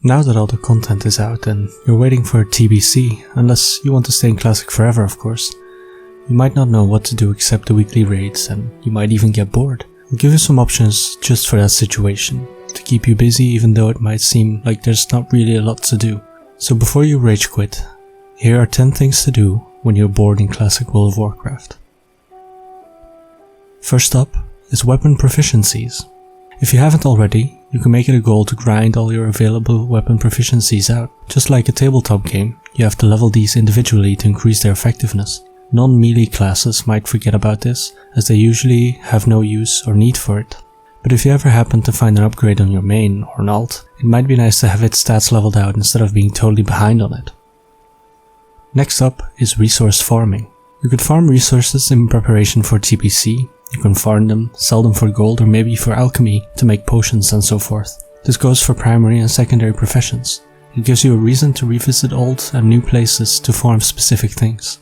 Now that all the content is out and you're waiting for a TBC, unless you want to stay in Classic forever of course, you might not know what to do except the weekly raids and you might even get bored. I'll give you some options just for that situation, to keep you busy even though it might seem like there's not really a lot to do. So before you rage quit, here are 10 things to do when you're bored in Classic World of Warcraft. First up is weapon proficiencies. If you haven't already, you can make it a goal to grind all your available weapon proficiencies out. Just like a tabletop game, you have to level these individually to increase their effectiveness. Non-melee classes might forget about this, as they usually have no use or need for it. But if you ever happen to find an upgrade on your main or an alt, it might be nice to have its stats leveled out instead of being totally behind on it. Next up is resource farming. You could farm resources in preparation for TBC, you can farm them, sell them for gold or maybe for alchemy to make potions and so forth. This goes for primary and secondary professions. It gives you a reason to revisit old and new places to farm specific things.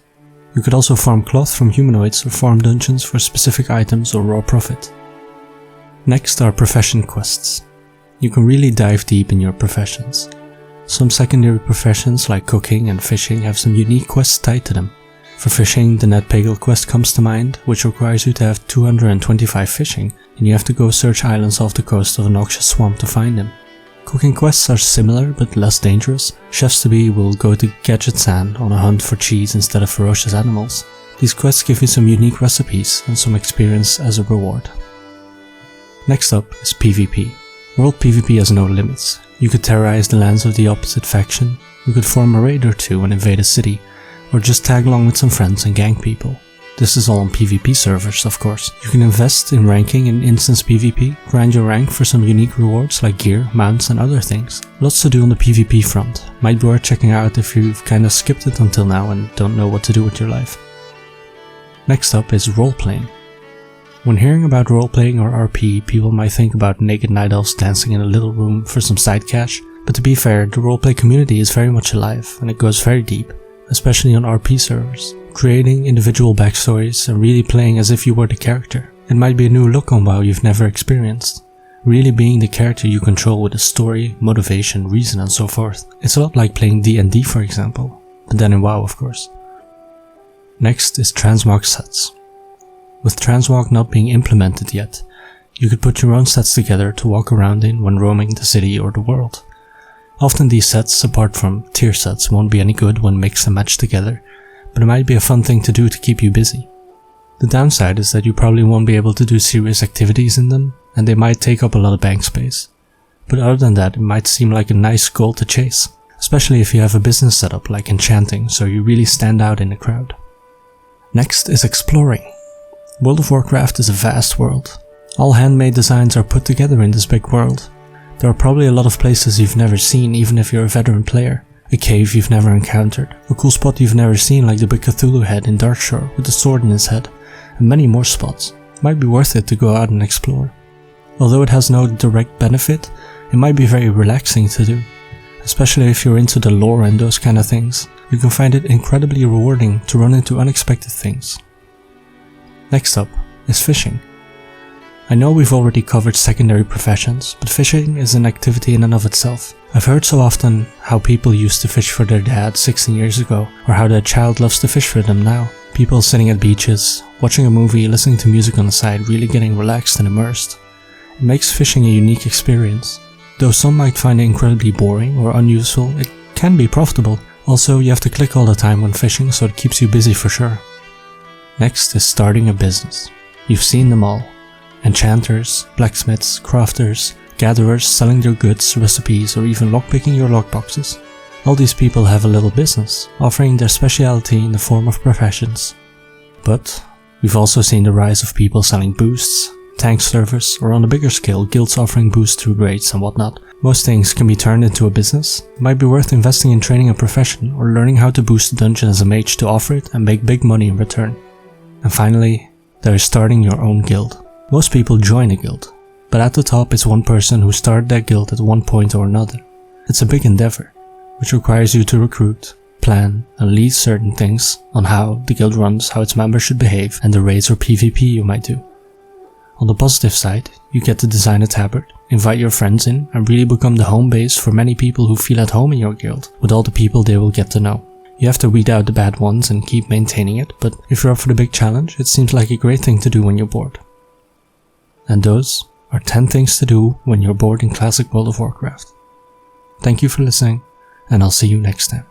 You could also farm cloth from humanoids or farm dungeons for specific items or raw profit. Next are profession quests. You can really dive deep in your professions. Some secondary professions like cooking and fishing have some unique quests tied to them. For fishing, the Ned Pagel quest comes to mind, which requires you to have 225 fishing, and you have to go search islands off the coast of a noxious swamp to find them. Cooking quests are similar but less dangerous. Chefs to be will go to Gadgetzan on a hunt for cheese instead of ferocious animals. These quests give you some unique recipes and some experience as a reward. Next up is PvP. World PvP has no limits. You could terrorize the lands of the opposite faction, you could form a raid or two and invade a city, or just tag along with some friends and gang people. This is all on PvP servers, of course. You can invest in ranking in instance PvP, grind your rank for some unique rewards like gear, mounts and other things. Lots to do on the PvP front. Might be worth checking out if you've kinda skipped it until now and don't know what to do with your life. Next up is roleplaying. When hearing about roleplaying or RP, people might think about naked night elves dancing in a little room for some side cash, but to be fair, the roleplay community is very much alive and it goes very deep, especially on RP servers. Creating individual backstories and really playing as if you were the character. It might be a new look on WoW you've never experienced. Really being the character you control with a story, motivation, reason and so forth. It's a lot like playing D&D for example, but then in WoW of course. Next is Transmark Sets. With Transmark not being implemented yet, you could put your own sets together to walk around in when roaming the city or the world. Often these sets, apart from tier sets, won't be any good when mixed and matched together, but it might be a fun thing to do to keep you busy. The downside is that you probably won't be able to do serious activities in them, and they might take up a lot of bank space. But other than that, it might seem like a nice goal to chase, especially if you have a business setup like enchanting, so you really stand out in the crowd. Next is exploring. World of Warcraft is a vast world. All handmade designs are put together in this big world. There are probably a lot of places you've never seen even if you're a veteran player. A cave you've never encountered, a cool spot you've never seen like the big Cthulhu head in Darkshore with a sword in his head, and many more spots. It might be worth it to go out and explore. Although it has no direct benefit, it might be very relaxing to do. Especially if you're into the lore and those kind of things, you can find it incredibly rewarding to run into unexpected things. Next up is fishing. I know we've already covered secondary professions, but fishing is an activity in and of itself. I've heard so often how people used to fish for their dad 16 years ago, or how their child loves to fish for them now. People sitting at beaches, watching a movie, listening to music on the side, really getting relaxed and immersed. It makes fishing a unique experience. Though some might find it incredibly boring or unuseful, it can be profitable. Also, you have to click all the time when fishing, so it keeps you busy for sure. Next is starting a business. You've seen them all. Enchanters, blacksmiths, crafters, gatherers selling their goods, recipes, or even lockpicking your lockboxes. All these people have a little business, offering their speciality in the form of professions. But we've also seen the rise of people selling boosts, tank servers, or on a bigger scale, guilds offering boosts through raids and whatnot. Most things can be turned into a business. It might be worth investing in training a profession or learning how to boost a dungeon as a mage to offer it and make big money in return. And finally, there is starting your own guild. Most people join a guild, but at the top is one person who started that guild at one point or another. It's a big endeavor, which requires you to recruit, plan, and lead certain things on how the guild runs, how its members should behave, and the raids or PvP you might do. On the positive side, you get to design a tabard, invite your friends in, and really become the home base for many people who feel at home in your guild, with all the people they will get to know. You have to weed out the bad ones and keep maintaining it, but if you're up for the big challenge, it seems like a great thing to do when you're bored. And those are 10 things to do when you're bored in Classic World of Warcraft. Thank you for listening, and I'll see you next time.